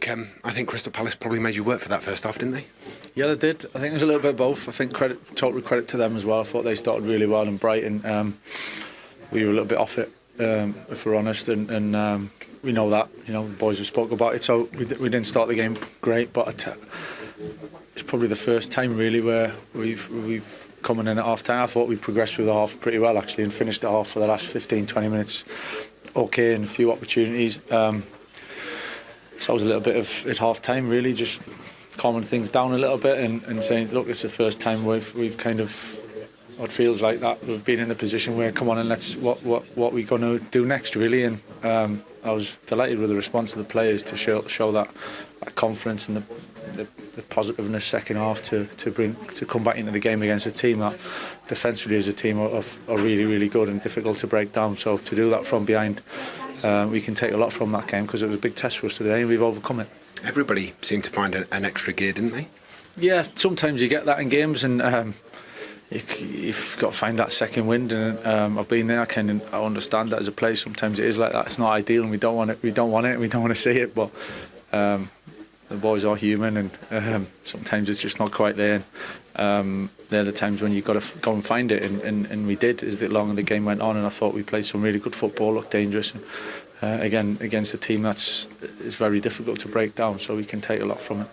I think Crystal Palace probably made you work for that first half, didn't they? Yeah, they did. I think there's a little bit of both. I think total credit to them as well. I thought they started really well, and Brighton, we were a little bit off it, if we're honest, and we know that. The boys have spoke about it, so we didn't start the game great, but it's probably the first time really where we've coming in at half time. I thought we progressed through the half pretty well actually, and finished the half for the last 15-20 minutes okay, and a few opportunities. So I was a little bit of at half time really, just calming things down a little bit and saying, look, it's the first time we've kind of, what feels like that, we've been in a position where, come on, and let's what we're going to do next really. And I was delighted with the response of the players to show that confidence and the positiveness second half to come back into the game against a team that defensively as a team are really, really good and difficult to break down. So to do that from behind, we can take a lot from that game, because it was a big test for us today and we've overcome it. Everybody seemed to find an extra gear, didn't they? Yeah, sometimes you get that in games, and you've got to find that second wind. And I've been there. I understand that as a player. Sometimes it is like that. It's not ideal, and we don't want it. We don't want to see it. But the boys are human, and sometimes it's just not quite there. They're the times when you've got to go and find it, and we did as the longer the game went on. And I thought we played some really good football, looked dangerous, and again against a team is very difficult to break down. So we can take a lot from it.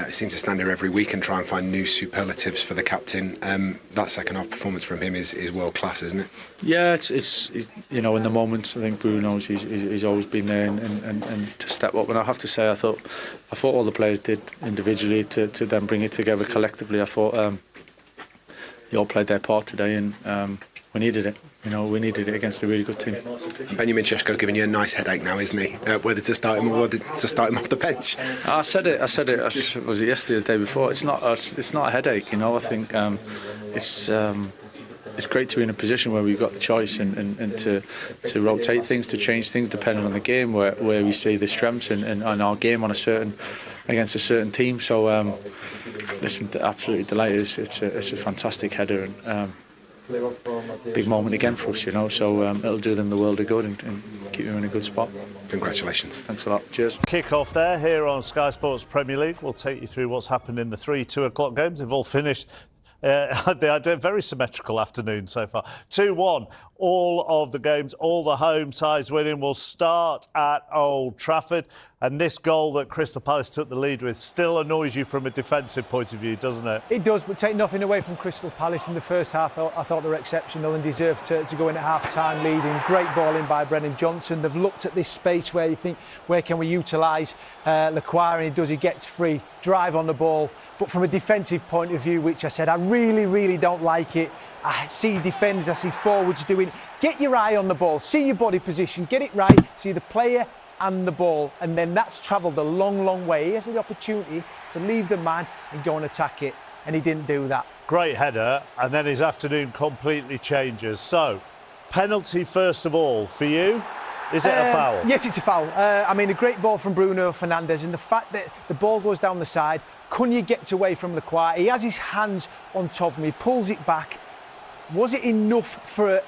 He seems to stand here every week and try and find new superlatives for the captain. That second half performance from him is world class, isn't it? Yeah, it's in the moments. I think Bruno he's always been there and to step up. And I have to say, I thought all the players did individually to then bring it together collectively. I thought they all played their part today, and we needed it. We needed it against a really good team. Benjamin Šeško giving you a nice headache now, isn't he? Whether to start him or whether to start him off the bench. I said it. Was it yesterday or the day before? It's not a headache. I think it's great to be in a position where we've got the choice and to rotate things, to change things depending on the game, where we see the strengths and our game against a certain team. So listen, absolutely delighted. It's a fantastic header, and big moment again for us, so it'll do them the world of good and keep them in a good spot. Congratulations. Thanks a lot. Cheers. Kick-off there here on Sky Sports Premier League. We'll take you through what's happened in the 2 o'clock games. They've all finished. They had a very symmetrical afternoon so far. 2-1, all of the games, all the home sides winning. Will start at Old Trafford. And this goal that Crystal Palace took the lead with still annoys you from a defensive point of view, doesn't it? It does, but take nothing away from Crystal Palace in the first half. I thought they were exceptional and deserved to go in at half-time leading. Great ball in by Brennan Johnson. They've looked at this space where you think, where can we utilise Lequire, and he gets free, drive on the ball. But from a defensive point of view, which I said, I really, really don't like it. I see defenders, I see forwards doing it. Get your eye on the ball, see your body position, get it right, see the player and the ball, and then that's travelled a long, long way. He has the opportunity to leave the man and go and attack it, and he didn't do that. Great header, and then his afternoon completely changes. So, penalty first of all for you. Is it a foul? Yes, it's a foul. A great ball from Bruno Fernandes, and the fact that the ball goes down the side, Cunha gets away from Lequire. He has his hands on top of him, he pulls it back. Was it enough for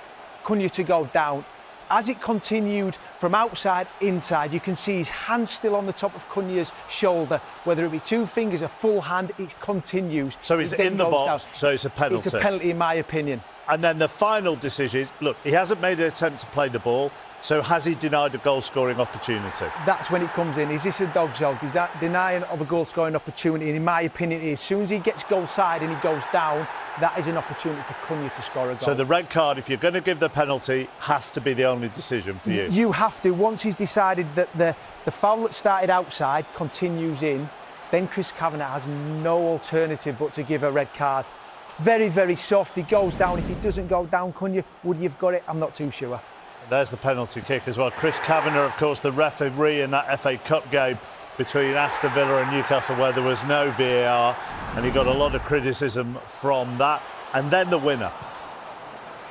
Cunha to go down? As it continued from outside, inside, you can see his hand still on the top of Cunha's shoulder. Whether it be 2 fingers, a full hand, it continues. So he's in the box, so it's a penalty. It's a penalty in my opinion. And then the final decision is, look, he hasn't made an attempt to play the ball, so has he denied a goal-scoring opportunity? That's when it comes in. Is this a dog's out? Is that denying of a goal-scoring opportunity? And in my opinion, as soon as he gets goal side and he goes down, that is an opportunity for Cunha to score a goal. So the red card, if you're going to give the penalty, has to be the only decision for you? You have to. Once he's decided that the foul that started outside continues in, then Chris Kavanagh has no alternative but to give a red card. Very, very soft. He goes down. If he doesn't go down, Cunha, would he have got it? I'm not too sure. There's the penalty kick as well. Chris Kavanagh, of course, the referee in that FA Cup game between Aston Villa and Newcastle, where there was no VAR, and he got a lot of criticism from that. And then the winner.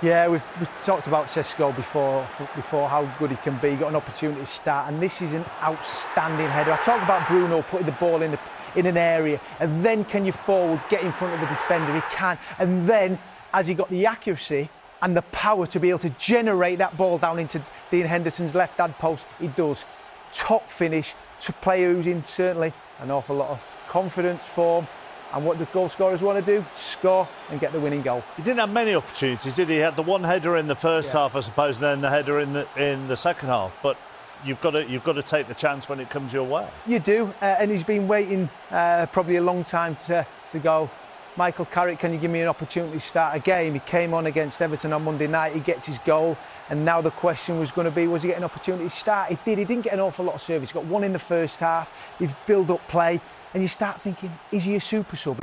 Yeah, we've talked about Šeško before how good he can be. He got an opportunity to start, and this is an outstanding header. I talked about Bruno putting the ball in an area, and then can you forward, get in front of the defender? He can, and then as he got the accuracy and the power to be able to generate that ball down into Dean Henderson's left-hand post, he does. Top finish, player who's in certainly an awful lot of confidence, form, and what the goal scorers want to do, score and get the winning goal. He didn't have many opportunities, did he? He had the one header in the first half, I suppose, and then the header in the second half. But you've got to take the chance when it comes your way. You do, and he's been waiting probably a long time to go. Michael Carrick, can you give me an opportunity to start a game? He came on against Everton on Monday night, he gets his goal, and now the question was going to be, was he getting an opportunity to start? He did, he didn't get an awful lot of service. He got one in the first half, he's built up play, and you start thinking, is he a super sub?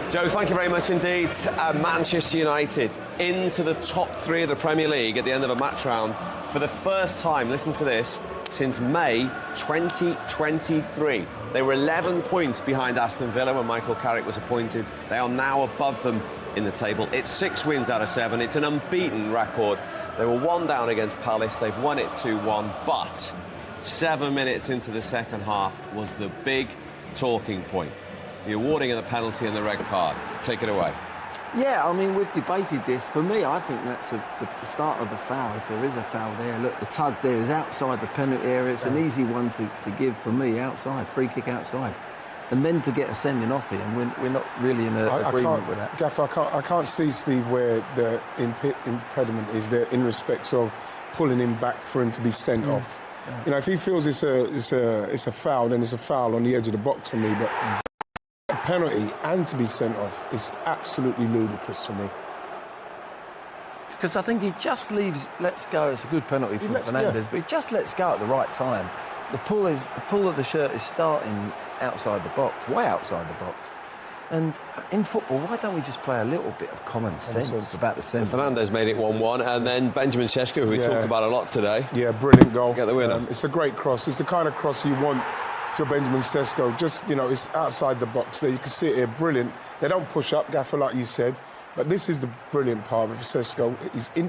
Joe, thank you very much indeed. Manchester United into the top 3 of the Premier League at the end of a match round for the first time, listen to this, since May 2023. They were 11 points behind Aston Villa when Michael Carrick was appointed. They are now above them in the table. It's 6 wins out of 7. It's an unbeaten record. They were 1 down against Palace. They've won it 2-1. But 7 minutes into the second half was the big talking point. The awarding of the penalty and the red card. Take it away. Yeah, I mean, we've debated this. For me, I think that's the start of the foul, if there is a foul there. Look, the tug there is outside the penalty area. It's an easy one to give for me, outside, free kick outside. And then to get a sending off here, and we're not really in agreement with that. Gaffer, I can't see, Steve, where the impediment is there in respects of pulling him back for him to be sent off. Yeah. You know, if he feels it's a foul, then it's a foul on the edge of the box for me. But a penalty and to be sent off is absolutely ludicrous for me. Because I think he just lets go. It's a good penalty from Fernandes, but he just lets go at the right time. The pull of the shirt is starting outside the box, way outside the box. And in football, why don't we just play a little bit of common sense about the send? Fernandes made it 1-1, and then Benjamin Sesko, who we talked about a lot today. Yeah, brilliant goal. To get the winner. It's a great cross. It's the kind of cross you want for Benjamin Sesko. Just, you know, it's outside the box there. You can see it here, brilliant. They don't push up, Gaffer, like you said. But this is the brilliant part of Sesko.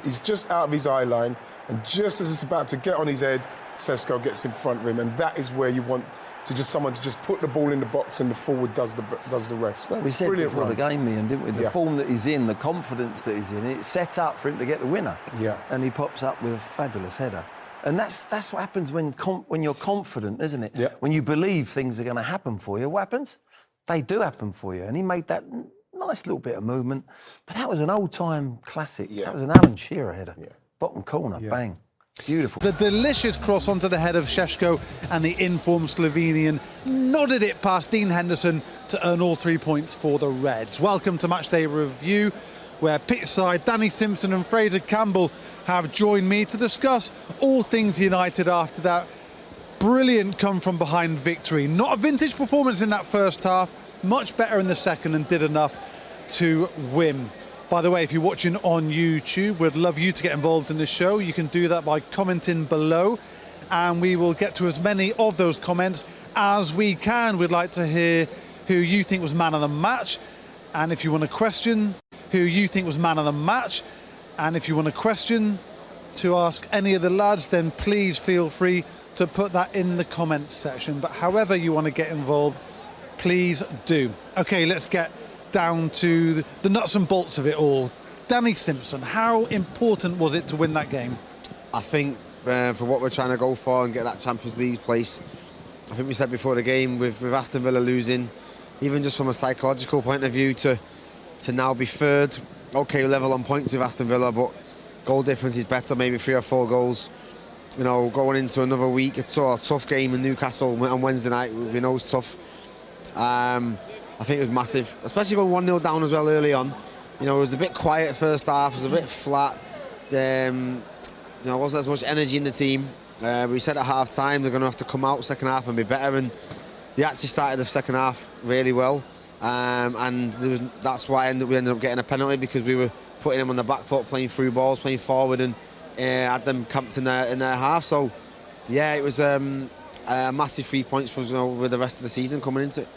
He's just out of his eye line, and just as it's about to get on his head, Sesko gets in front of him, and that is where you want someone to just put the ball in the box, and the forward does the rest. Well, we said brilliant before the game, Ian, didn't we? The form that he's in, the confidence that he's in, it's set up for him to get the winner. Yeah. And he pops up with a fabulous header. And that's what happens when you're confident, isn't it? Yeah. When you believe things are going to happen for you, what happens? They do happen for you. And he made that nice little bit of movement. But that was an old-time classic. Yeah. That was an Alan Shearer header. Yeah. Bottom corner, bang. Beautiful. The delicious cross onto the head of Šeško, and the informed Slovenian nodded it past Dean Henderson to earn all 3 points for the Reds. Welcome to Matchday Review, where pitchside Danny Simpson and Fraser Campbell have joined me to discuss all things United after that brilliant come-from-behind victory. Not a vintage performance in that first half, much better in the second, and did enough to win. By the way, if you're watching on YouTube, we'd love you to get involved in the show. You can do that by commenting below, and we will get to as many of those comments as we can. We'd like to hear who you think was man of the match, and if you want a question, who you think was man of the match, and if you want a question to ask any of the lads, then please feel free to put that in the comments section. But however you want to get involved, please do. Okay, let's get down to the nuts and bolts of it all. Danny Simpson, how important was it to win that game? I think for what we're trying to go for and get that Champions League place, I think we said before the game, with Aston Villa losing, even just from a psychological point of view, to now be third. Okay, level on points with Aston Villa, but goal difference is better, maybe 3 or 4 goals. You know, going into another week, it's a tough game in Newcastle on Wednesday night. We know it's tough. I think it was massive, especially going 1-0 down as well early on. You know, it was a bit quiet first half, it was a bit flat. You know, wasn't as much energy in the team. We said at half-time they're going to have to come out second half and be better, and they actually started the second half really well. And that's why we ended up getting a penalty, because we were putting them on the back foot, playing through balls, playing forward, and had them camped in their half. So, yeah, it was a massive 3 points for us, you know, with the rest of the season coming into it.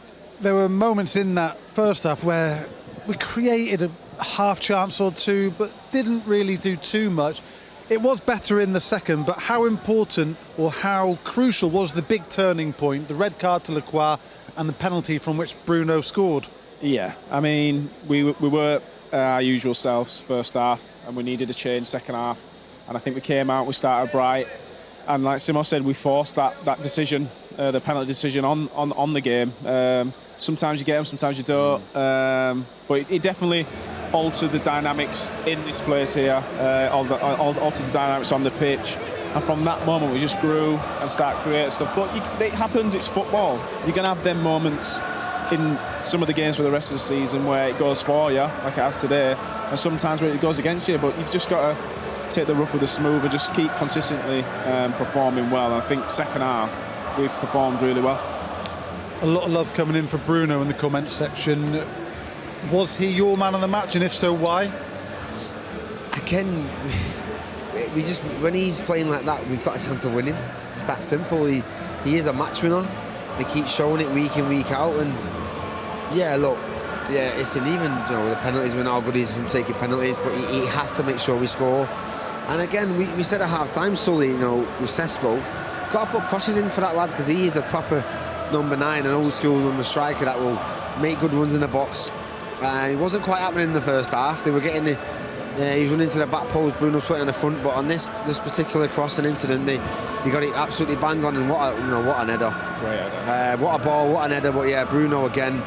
There were moments in that first half where we created a half chance or two, but didn't really do too much. It was better in the second, but how important or how crucial was the big turning point, the red card to Lacroix and the penalty from which Bruno scored? Yeah, I mean, we were our usual selves first half, and we needed a change second half. And I think we came out, we started bright. And like Simo said, we forced that decision the penalty decision on the game. Sometimes you get them, sometimes you don't. But it definitely altered the dynamics in this place here, altered the dynamics on the pitch. And from that moment, we just grew and started creating stuff. But it happens, it's football. You're going to have them moments in some of the games for the rest of the season where it goes for you, like it has today, and sometimes where it goes against you. But you've just got to take the rough with the smooth and just keep consistently performing well. And I think second half, we performed really well. A lot of love coming in for Bruno in the comments section. Was he your man of the match, and if so, why? Again, we just, when he's playing like that, we've got a chance of winning. It's that simple. He is a match winner. He keeps showing it week in, week out. And yeah, look, yeah, it's an even, the penalties, we know how good he is from taking penalties, but he has to make sure we score. And again, we said at half time, Sully, with Sesko, got to put crosses in for that lad, because he is a proper number 9, an old school number striker that will make good runs in the box. It wasn't quite happening in the first half. They were getting he was running to the back post, Bruno's put it in the front, but on this particular crossing incident, they got it absolutely bang on, and what an header. Great header. What a ball, what an header. But yeah, Bruno again,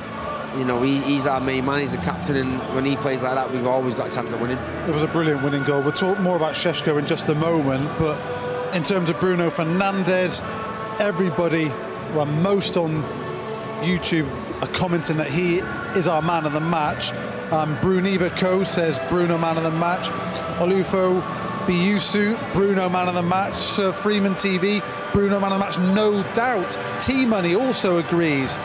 he's our main man, he's the captain, and when he plays like that, we've always got a chance of winning. It was a brilliant winning goal. We'll talk more about Šeško in just a moment, but in terms of Bruno Fernandes, everybody, well, most on YouTube are commenting that he is our man of the match. Bruniva Co says Bruno man of the match. Olufo Biusu, Bruno man of the match. Sir Freeman TV, Bruno man of the match, no doubt. T-Money also agrees.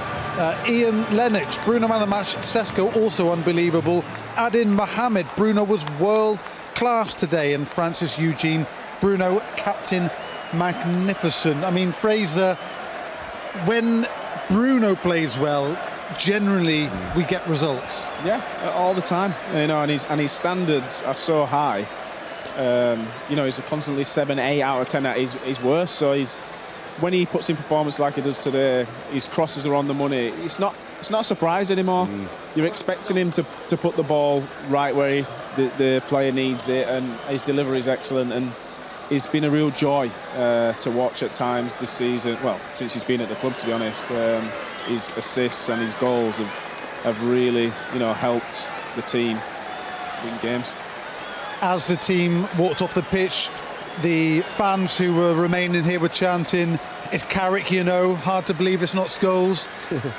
Ian Lennox, Bruno man of the match. Sesko also unbelievable. Adin Mohammed, Bruno was world class today. And Francis Eugene, Bruno captain magnificent. I mean, Fraser, when Bruno plays well, generally we get results. Yeah, all the time. And his standards are so high. He's constantly 7, 8 out of 10 at his worst. So when he puts in performance like he does today, his crosses are on the money. It's not a surprise anymore. You're expecting him to put the ball right where the player needs it, and his delivery is excellent. And it's been a real joy to watch at times this season. Well, since he's been at the club, to be honest. His assists and his goals have really, helped the team win games. As the team walked off the pitch, the fans who were remaining here were chanting, "It's Carrick, hard to believe it's not Scholes."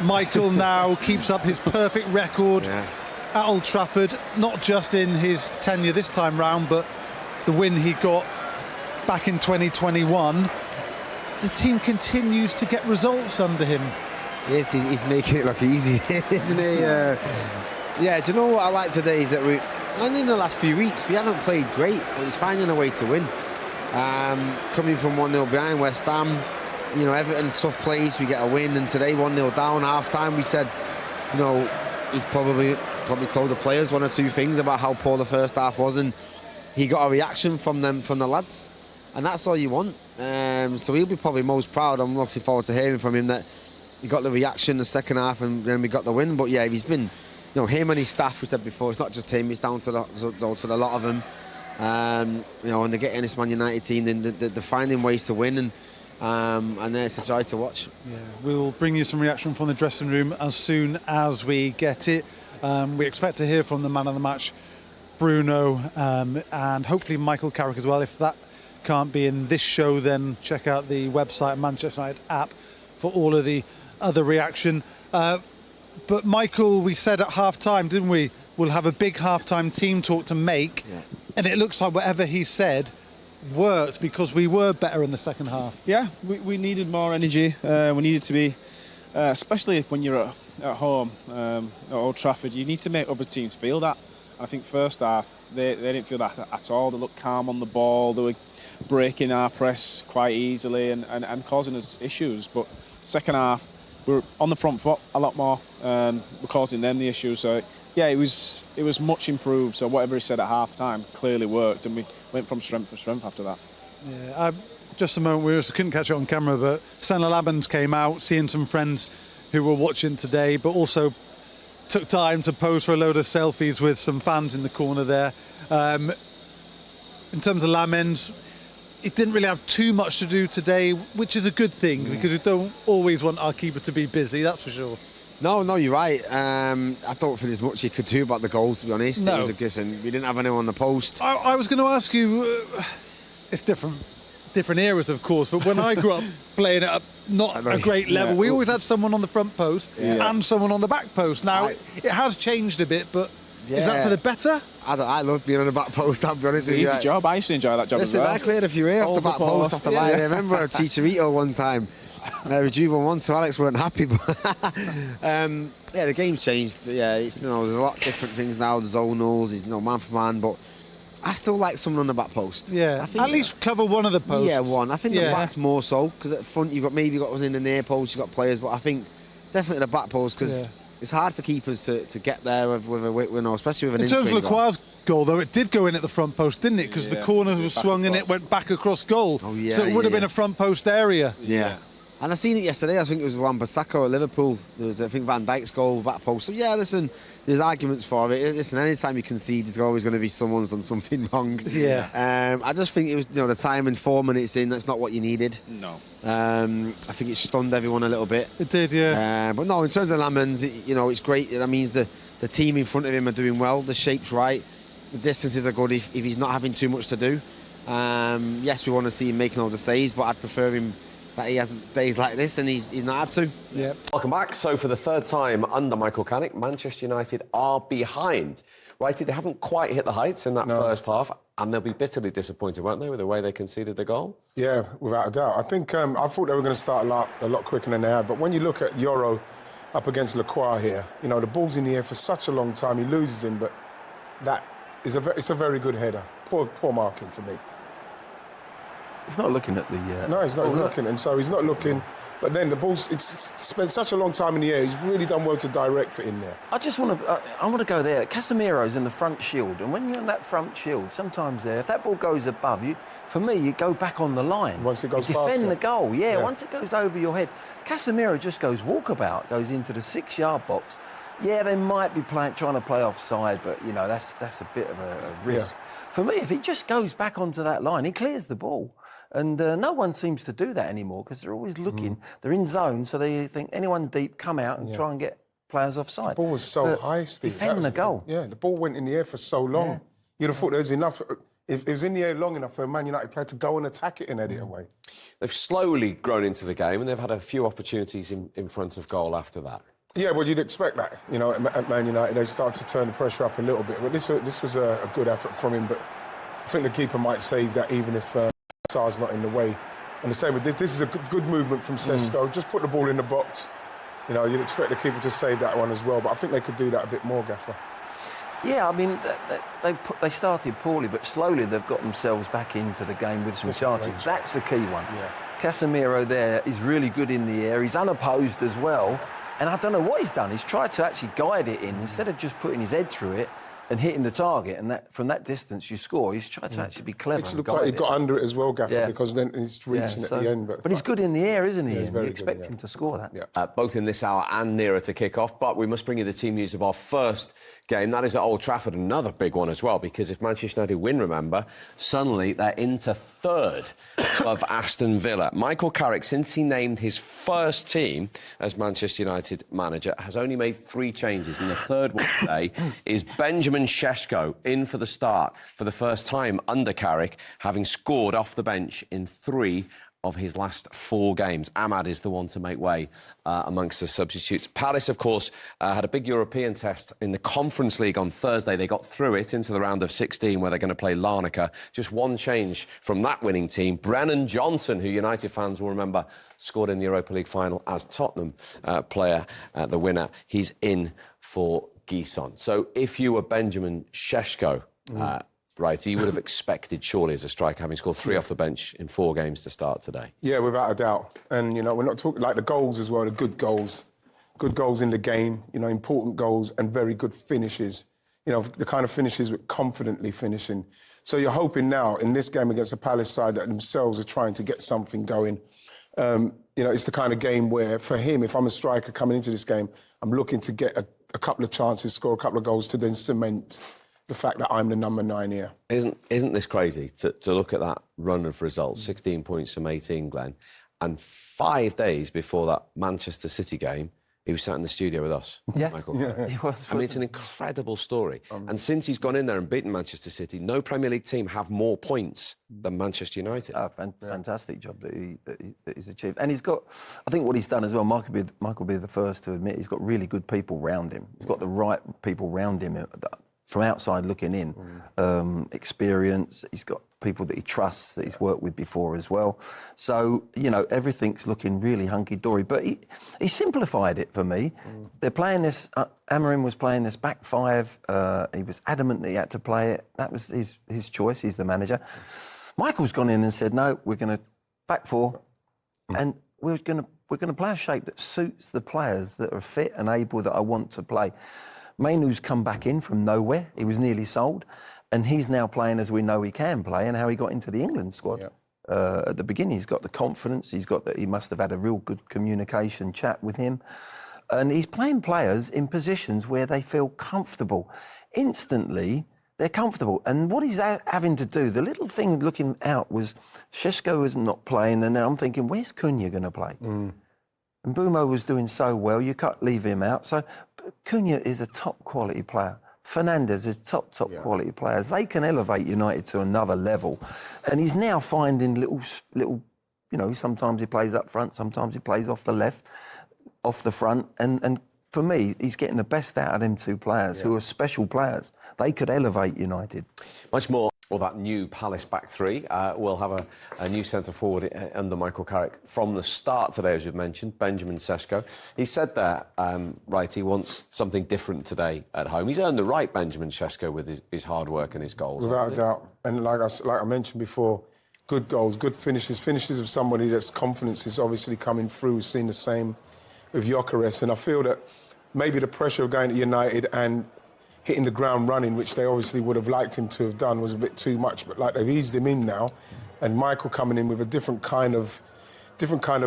Michael now keeps up his perfect record at Old Trafford, not just in his tenure this time round, but the win he got back in 2021. The team continues to get results under him. Yes, he's making it look easy, isn't he? Yeah, do you know what I like today is that and in the last few weeks, we haven't played great, but he's finding a way to win. Coming from 1-0 behind West Ham, Everton, tough place, we get a win, and today 1-0 down, half-time, we said, he's probably told the players one or two things about how poor the first half was, and he got a reaction from the lads, and that's all you want. So he'll be probably most proud. I'm looking forward to hearing from him that he got the reaction in the second half, and then we got the win. But yeah, he's been, him and his staff, we said before, it's not just him, it's down to the lot of them. And they're getting this Man United team, and they're finding ways to win, and it's a joy to watch. Yeah, we'll bring you some reaction from the dressing room as soon as we get it. We expect to hear from the man of the match, Bruno, and hopefully Michael Carrick as well. If that can't be in this show, then check out the website, Manchester United app, for all of the other reaction. But Michael, we said at half-time, didn't we, we'll have a big half-time team talk to make, and it looks like whatever he said worked, because we were better in the second half. Yeah, we needed more energy. We needed to be, especially when you're at home at Old Trafford, you need to make other teams feel that. I think first half, they didn't feel that at all. They looked calm on the ball. They were breaking our press quite easily and causing us issues. But second half, we were on the front foot a lot more. We're causing them the issues. So yeah, it was much improved. So whatever he said at half time clearly worked, and we went from strength to strength after that. Yeah, just a moment, we couldn't catch it on camera, but Senna Labbans came out, seeing some friends who were watching today, but also took time to pose for a load of selfies with some fans in the corner there. In terms of Lammens, it didn't really have too much to do today, which is a good thing because we don't always want our keeper to be busy, that's for sure. No, you're right. I don't think there's much he could do about the goal, to be honest. No. It was a guessing. We didn't have anyone on the post. I was going to ask you, it's different eras, of course, but when I grew up playing at not a great level, we always had someone on the front post and someone on the back post. Now, it has changed a bit, but is that for the better? I love being on the back post, I'll be honest with you. Easy job. I used to enjoy that job as well. I cleared a few here off the back post after line. I remember a Chicharito one time. We drew 1-1, so Alex weren't happy. But the game's changed. Yeah, it's, there's a lot of different things now. The zonals, there's man for man, but I still like someone on the back post. Yeah, I think at least cover one of the posts. Yeah, one. I think the back's more so, because at the front you've got one in the near post, you've got players, but I think definitely the back post, because it's hard for keepers to get there with a especially with an in terms of Lacroix's goal, though, it did go in at the front post, didn't it? Because the corner was swung and it went back across goal. Oh, yeah, so it would have been a front post area. Yeah. And I seen it yesterday. I think it was Wan-Bissaka at Liverpool. There was, I think, Van Dijk's goal, back post. So yeah, listen, there's arguments for it. Listen, anytime you concede, there's always going to be someone's done something wrong. Yeah. I just think it was, the time and 4 minutes in, that's not what you needed. No. I think it stunned everyone a little bit. It did, yeah. But no, in terms of Lamans, it's great. That means the team in front of him are doing well. The shape's right. The distances are good if he's not having too much to do. Yes, we want to see him making all the saves, but I'd prefer him that he hasn't days like this and he's not had to. Yeah. Welcome back. So for the third time under Michael Carrick, Manchester United are behind. Righty, they haven't quite hit the heights in that first half, and they'll be bitterly disappointed, won't they, with the way they conceded the goal? Yeah, without a doubt. I think I thought they were going to start a lot quicker than they had, but when you look at Yoro up against Lacroix here, the ball's in the air for such a long time, he loses him, but that is it's a very good header. Poor marking for me. He's not looking at the... No, he's not looking, and so he's not looking. But then the ball's... It's spent such a long time in the air. He's really done well to direct it in there. I just want to... I want to go there. Casemiro's in the front shield, and when you're in that front shield, sometimes if that ball goes above you, for me, you go back on the line. Once it goes you defend faster. the goal, once it goes over your head. Casemiro just goes walkabout, goes into the 6-yard box. Yeah, they might be trying to play offside, but, that's a bit of a risk. Yeah. For me, if he just goes back onto that line, he clears the ball. And no one seems to do that anymore because they're always looking. They're in zone, so they think anyone deep, come out and try and get players offside. The ball was so high, Steve. Defend the goal. Yeah, the ball went in the air for so long. Yeah. You'd have thought there was enough... If it was in the air long enough for a Man United player to go and attack it and head it away. They've slowly grown into the game, and they've had a few opportunities in front of goal after that. Yeah, well, you'd expect that. At Man United, they started to turn the pressure up a little bit. But this was a good effort from him. But I think the keeper might save that even if Sar's not in the way. And the same with this. This is a good movement from Sesko. Just put the ball in the box. You'd expect the keeper to save that one as well. But I think they could do that a bit more, Gaffer. Yeah, I mean, they started poorly, but slowly they've got themselves back into the game with some chances. That's the key one. Yeah. Casemiro there is really good in the air. He's unopposed as well. And I don't know what he's done. He's tried to actually guide it in instead of just putting his head through it and hitting the target. And that from that distance you score. He's tried to actually be clever. It looked like he got under it as well, Gaffer, because then he's reaching at the end. But he's good in the air, isn't he? And you expect him to score that. Yeah. Both in this hour and nearer to kick-off. But we must bring you the team news of our first game. That is at Old Trafford, another big one as well, because if Manchester United win, remember, suddenly they're into third of Aston Villa. Michael Carrick, since he named his first team as Manchester United manager, has only made 3 changes, and the third one today is Benjamin Šeško in for the start for the first time under Carrick, having scored off the bench in 3 of his last 4 games. Ahmad is the one to make way amongst the substitutes. Palace, of course, had a big European test in the Conference League on Thursday. They got through it into the round of 16 where they're going to play Larnaca. Just one change from that winning team. Brennan Johnson, who United fans will remember, scored in the Europa League final as Tottenham player, the winner. He's in for Gison. So if you were Benjamin Šeško, right, he would have expected, surely, as a striker, having scored 3 off the bench in 4 games to start today. Yeah, without a doubt. And, we're not talking like the goals as well, the good goals. Good goals in the game, important goals and very good finishes. The kind of finishes with confidently finishing. So you're hoping now, in this game against the Palace side, that themselves are trying to get something going. It's the kind of game where, for him, if I'm a striker coming into this game, I'm looking to get a couple of chances, score a couple of goals to then cement the fact that I'm the number 9 here. Isn't this crazy to look at that run of results? 16 points from 18, Glenn, and 5 days before that Manchester City game, he was sat in the studio with us, Michael. He was. I mean, it's an incredible story. And since he's gone in there and beaten Manchester City, no Premier League team have more points than Manchester United. Fantastic job that he's achieved. And he's got, I think what he's done as well, Michael will be the first to admit, he's got really good people round him. He's got the right people round him from outside looking in. Experience, he's got people that he trusts, that he's worked with before as well. So, you know, everything's looking really hunky-dory. But he simplified it for me. They're playing this, Amorim was playing this back five. He was adamant that he had to play it. That was his choice, he's the manager. Michael's gone in and said, no, we're going to back four, and we're going to play a shape that suits the players that are fit and able that I want to play. Mainoo's come back in from nowhere. He was nearly sold. And he's now playing as we know he can play and how he got into the England squad. At the beginning, he's got the confidence. He's got that. He must have had a real good communication chat with him. And he's playing players in positions where they feel comfortable. Instantly, they're comfortable. And what he's having to do, the little thing looking out was Šeško was not playing. And then I'm thinking, where's Cunha going to play? And Bruno was doing so well, you can't leave him out. So Cunha is a top quality player. Fernandes is top quality players. They can elevate United to another level. And he's now finding little, you know, sometimes he plays up front, sometimes he plays off the left, off the front. And for me, he's getting the best out of them two players who are special players. They could elevate United. Much more. Well, that new Palace back three will have a new centre-forward under Michael Carrick from the start today, as you've mentioned, Benjamin Šeško. He said that, right, he wants something different today at home. He's earned the right, Benjamin Šeško, with his hard work and his goals. Without a doubt. And like I mentioned before, good goals, good finishes of somebody that's confidence is obviously coming through. We've seen the same with Gyökeres. And I feel that maybe the pressure of going to United and hitting the ground running, which they obviously would have liked him to have done, was a bit too much. But like they've eased him in now, and Michael coming in with a different kind of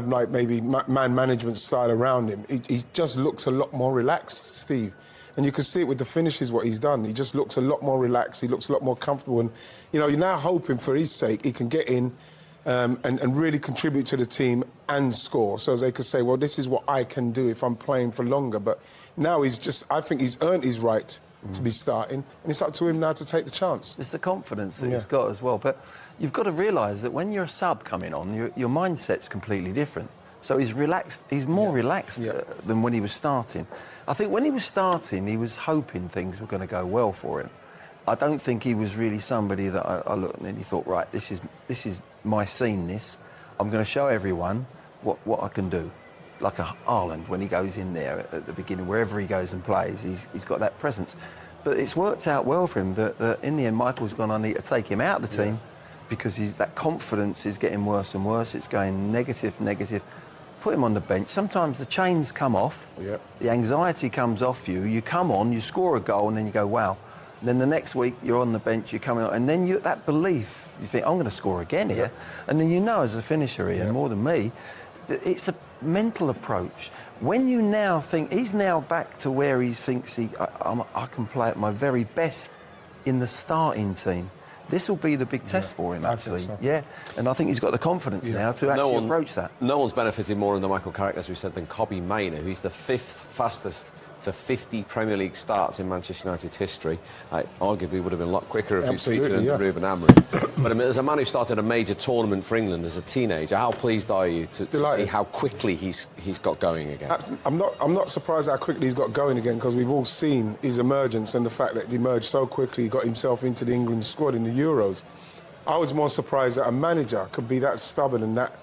like maybe man management style around him. He just looks a lot more relaxed, Steve. And you can see it with the finishes, what he's done. He just looks a lot more relaxed. He looks a lot more comfortable. And, you know, you're now hoping for his sake he can get in and really contribute to the team and score. So they could say, well, this is what I can do if I'm playing for longer. But now I think he's earned his right to be starting, and it's up to him now to take the chance. It's the confidence that he's got as well. But you've got to realise that when you're a sub coming on, your mindset's completely different. So he's relaxed. He's more relaxed than when he was starting. I think when he was starting, he was hoping things were going to go well for him. I don't think he was really somebody that I looked and he thought, right, this is my scene. I'm going to show everyone what I can do. Like a Haaland, when he goes in there at the beginning, wherever he goes and plays, he's got that presence. But it's worked out well for him that in the end, Michael's gone, I need to take him out of the team because that confidence is getting worse and worse. It's going negative. Put him on the bench. Sometimes the chains come off, the anxiety comes off you, you come on, you score a goal, and then you go, wow. And then the next week, you're on the bench, you're coming on, and then that belief, you think, I'm going to score again here. And then you know, as a finisher here, more than me, it's a mental approach. When you now think he's now back to where he thinks I can play at my very best in the starting team. This will be the big test for him, actually. And I think he's got the confidence now to actually approach that. No one's benefited more under Michael Carrick, as we said, than Kobie Mainoo, who's the 5th fastest to 50 Premier League starts in Manchester United's history. Arguably would have been a lot quicker if he'd featured under Ruben Amorim. But I mean, as a man who started a major tournament for England as a teenager, how pleased are you to see how quickly he's got going again? I'm not surprised how quickly he's got going again, because we've all seen his emergence and the fact that he emerged so quickly, he got himself into the England squad in the Euros. I was more surprised that a manager could be that stubborn and that,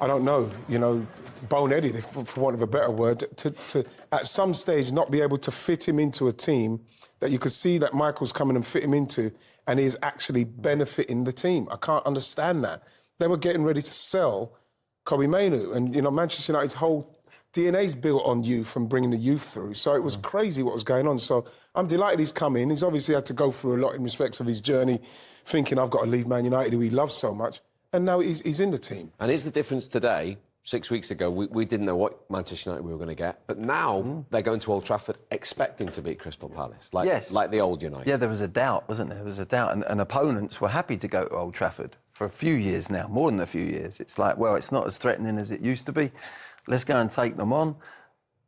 I don't know, you know, boneheaded, for want of a better word, to at some stage not be able to fit him into a team that you could see that Michael's coming and fit him into, and he's actually benefiting the team. I can't understand that. They were getting ready to sell Kobie Mainoo, and, you know, Manchester United's whole DNA's built on youth and bringing the youth through. So it was crazy what was going on. So I'm delighted he's come in. He's obviously had to go through a lot in respects of his journey, thinking I've got to leave Man United, who he loves so much. And now he's in the team. And is the difference today 6 weeks ago, we didn't know what Manchester United we were going to get. But now they're going to Old Trafford expecting to beat Crystal Palace, like the old United. Yeah, there was a doubt, wasn't there? There was a doubt. And opponents were happy to go to Old Trafford for a few years now, more than a few years. It's like, well, it's not as threatening as it used to be. Let's go and take them on,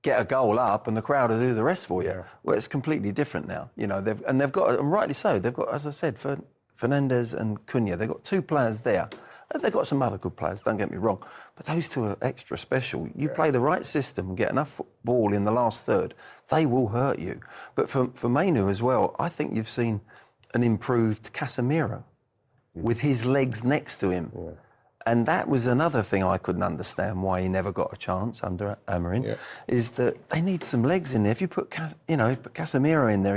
get a goal up, and the crowd will do the rest for you. Yeah. Well, it's completely different now. You know, they've got, and rightly so, they've got, as I said, Fernandes and Cunha, they've got two players there. They've got some other good players, don't get me wrong, but those two are extra special. You play the right system and get enough ball in the last third, they will hurt you. But for Mainoo as well, I think you've seen an improved Casemiro with his legs next to him. Yeah. And that was another thing I couldn't understand why he never got a chance under Amorim, is that they need some legs in there. If you put Casemiro in there,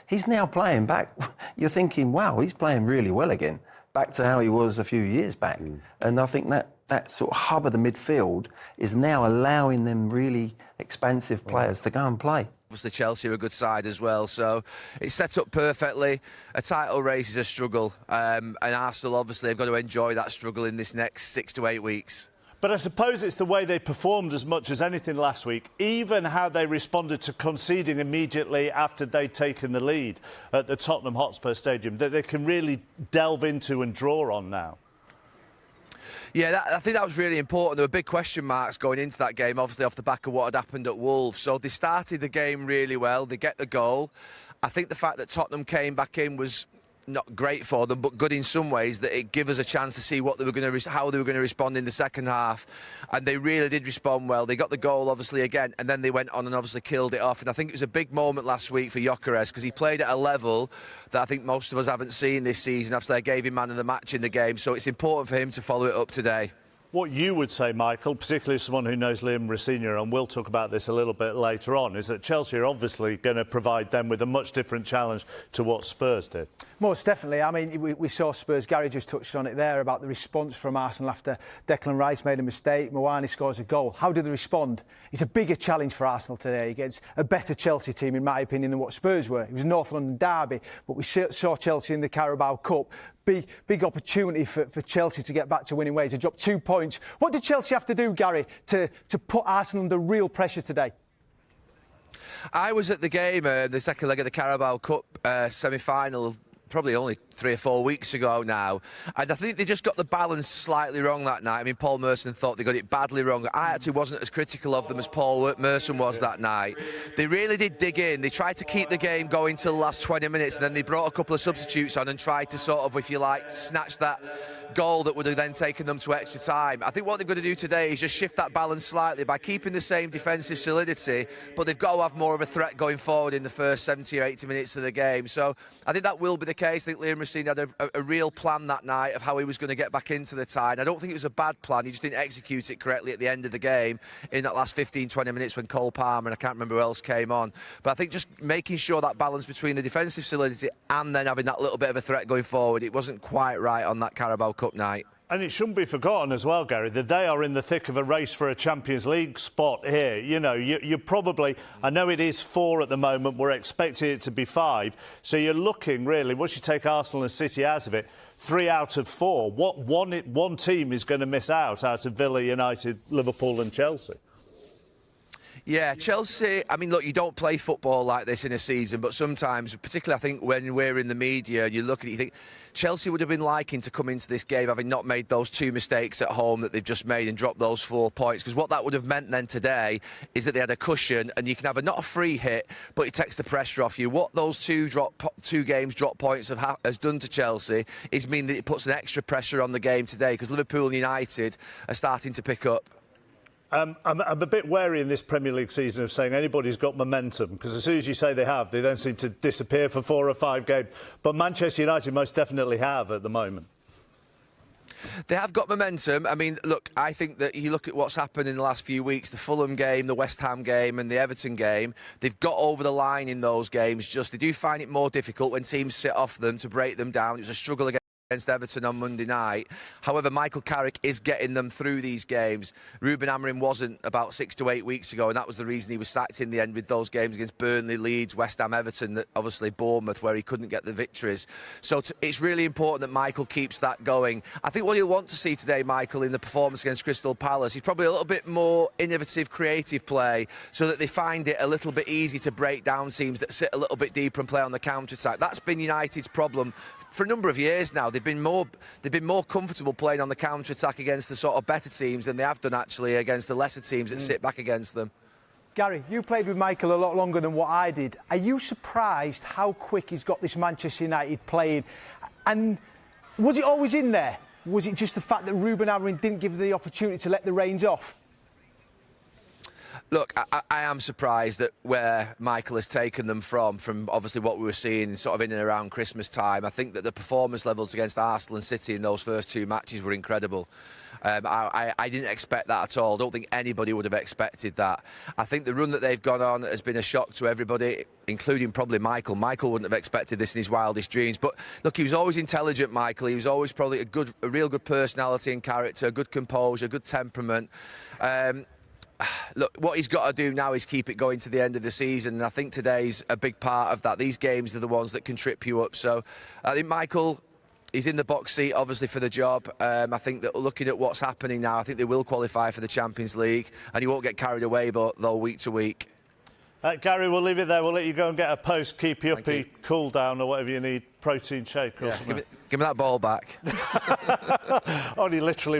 he's now playing back. You're thinking, wow, he's playing really well again, back to how he was a few years back. And I think that sort of hub of the midfield is now allowing them really expansive players to go and play. Obviously, Chelsea are a good side as well, so it's set up perfectly. A title race is a struggle, and Arsenal obviously have got to enjoy that struggle in this next 6 to 8 weeks. But I suppose it's the way they performed as much as anything last week, even how they responded to conceding immediately after they'd taken the lead at the Tottenham Hotspur Stadium, that they can really delve into and draw on now. Yeah, I think that was really important. There were big question marks going into that game, obviously off the back of what had happened at Wolves. So they started the game really well. They get the goal. I think the fact that Tottenham came back in was not great for them, but good in some ways, that it gave us a chance to see how they were going to respond in the second half. And they really did respond well. They got the goal, obviously, again, and then they went on and obviously killed it off. And I think it was a big moment last week for Gyökeres, because he played at a level that I think most of us haven't seen this season. Obviously, I gave him man of the match in the game, so it's important for him to follow it up today. What you would say, Michael, particularly as someone who knows Liam Rosenior, and we'll talk about this a little bit later on, is that Chelsea are obviously going to provide them with a much different challenge to what Spurs did. Most definitely. I mean, we saw Spurs. Gary just touched on it there about the response from Arsenal after Declan Rice made a mistake. Mawani scores a goal. How do they respond? It's a bigger challenge for Arsenal today against a better Chelsea team, in my opinion, than what Spurs were. It was a North London derby, but we saw Chelsea in the Carabao Cup. Big opportunity for Chelsea to get back to winning ways. They dropped 2 points. What did Chelsea have to do, Gary, to put Arsenal under real pressure today? I was at the game, the second leg of the Carabao Cup semi-final, probably only 3 or 4 weeks ago now, and I think they just got the balance slightly wrong that night. I mean, Paul Merson thought they got it badly wrong. I actually wasn't as critical of them as Paul Merson was that night. They really did dig in. They tried to keep the game going till the last 20 minutes, and then they brought a couple of substitutes on and tried to sort of, if you like, snatch that goal that would have then taken them to extra time. I think what they've got to do today is just shift that balance slightly by keeping the same defensive solidity, but they've got to have more of a threat going forward in the first 70 or 80 minutes of the game. So I think that will be the case. I think Liam Rosenior had a real plan that night of how he was going to get back into the tie. And I don't think it was a bad plan. He just didn't execute it correctly at the end of the game in that last 15-20 minutes when Cole Palmer and I can't remember who else came on. But I think just making sure that balance between the defensive solidity and then having that little bit of a threat going forward, it wasn't quite right on that Carabao Cup night. And it shouldn't be forgotten as well, Gary, that they are in the thick of a race for a Champions League spot here. You know, you're probably, I know it is 4 at the moment, we're expecting it to be 5. So you're looking, really, once you take Arsenal and City out of it, 3 out of 4. What one team is going to miss out of Villa, United, Liverpool and Chelsea? Yeah, Chelsea, I mean, look, you don't play football like this in a season, but sometimes, particularly I think when we're in the media and you look at it, you think Chelsea would have been liking to come into this game having not made those 2 mistakes at home that they've just made and dropped those 4 points, because what that would have meant then today is that they had a cushion and you can have not a free hit, but it takes the pressure off you. What those 2 games drop points has done to Chelsea is mean that it puts an extra pressure on the game today, because Liverpool and United are starting to pick up. I'm a bit wary in this Premier League season of saying anybody's got momentum, because as soon as you say they have, they then seem to disappear for 4 or 5 games. But Manchester United most definitely have at the moment. They have got momentum. I mean, look, I think that you look at what's happened in the last few weeks, the Fulham game, the West Ham game and the Everton game, they've got over the line in those games. Just they do find it more difficult when teams sit off them to break them down. It was a struggle against against Everton on Monday night. However, Michael Carrick is getting them through these games. Ruben Amorim wasn't about 6 to 8 weeks ago, and that was the reason he was sacked in the end with those games against Burnley, Leeds, West Ham, Everton, that obviously Bournemouth, where he couldn't get the victories. So it's really important that Michael keeps that going. I think what you'll want to see today, Michael, in the performance against Crystal Palace, is probably a little bit more innovative, creative play, so that they find it a little bit easy to break down teams that sit a little bit deeper and play on the counter-attack. That's been United's problem for a number of years now. They've been more comfortable playing on the counter-attack against the sort of better teams than they have done actually against the lesser teams that sit back against them. Gary, you played with Michael a lot longer than what I did. Are you surprised how quick he's got this Manchester United playing? And was it always in there? Was it just the fact that Ruben Amorim didn't give the opportunity to let the reins off? Look, I am surprised that where Michael has taken them from obviously what we were seeing sort of in and around Christmas time. I think that the performance levels against Arsenal and City in those first 2 matches were incredible. I didn't expect that at all. I don't think anybody would have expected that. I think the run that they've gone on has been a shock to everybody, including probably Michael. Michael wouldn't have expected this in his wildest dreams. But look, he was always intelligent, Michael. He was always probably a real good personality and character, good composure, good temperament. Look, what he's got to do now is keep it going to the end of the season, and I think today's a big part of that. These games are the ones that can trip you up. So I think Michael, he's in the box seat, obviously, for the job. I think that looking at what's happening now, I think they will qualify for the Champions League, and he won't get carried away, though, week to week. Gary, we'll leave it there. We'll let you go and get a post-keepy uppy cool down or whatever you need, protein shake or something. Give me that ball back. Only literally